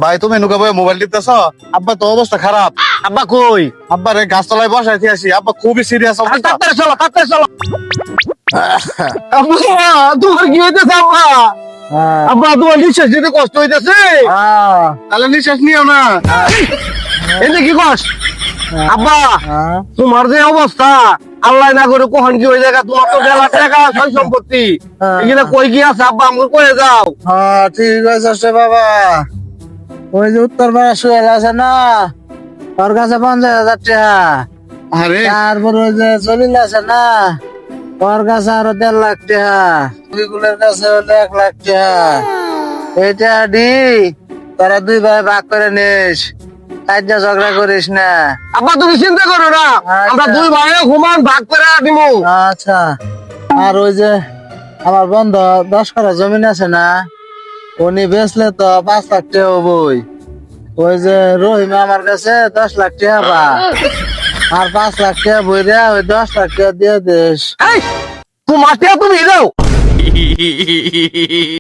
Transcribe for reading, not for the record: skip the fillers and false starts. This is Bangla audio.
ভাই তুমি নুকা ভাই মোবাইল টিপতেছ? আব্বা তো অবস্থা খারাপ। আব্বা কই? আব্বার এই গাছতলায় বসাইতে আসি, আব্বা খুবই সিরিয়াস অবস্থা। তাড়াতাড়ি চলো, তাড়াতাড়ি চলো। আব্বা, তোমার কি হইতেছে আব্বা? আব্বা, তোমার নিঃশ্বাস নিতে কষ্ট হইতেছে? তাহলে নিঃশ্বাস নিও না। এতে কি কষ্ট? আব্বা, তোমার যে অবস্থা, আল্লাহ না করে কখন কি হয়ে যায়, তোমার তো বেলা টাকা সয় সম্পত্তি, এখানে কই কি আছে আব্বা, আমাকে কয়ে যাও। ঠিক আছে বাবা, ওই যে উত্তর পাড়া সুয়েল আছে না, ওর কাছে 50,000 টাকা। আরে তারপর ওই যে জলিল আছে না, ওর কাছে আরো 1.5 লাখ টাকা। ওইগুলোর কাছে হলো 1 লাখ টাকা। এটা দি তোরা 2 ভাই ভাগ করে নিস, কাজটা ঝগড়া করিস না। আব্বা, তুমি চিন্তা করো না, আমরা 2 ভাই ঘুমান ভাগ করে দিমু। আচ্ছা, আর ওই যে আমার বন্ধু 10 কাঠা জমিন আছে না, উনি বেচলে তো 5 লাখ টাকা হবই। ওই যে রহিম আমার কাছে 10 লাখ টাকা পা, আর 5 লাখ টাকা বইরা ওই 10 লাখ টাকা দিয়ে দিস। এই, তোমার টাকা তুমি দাও।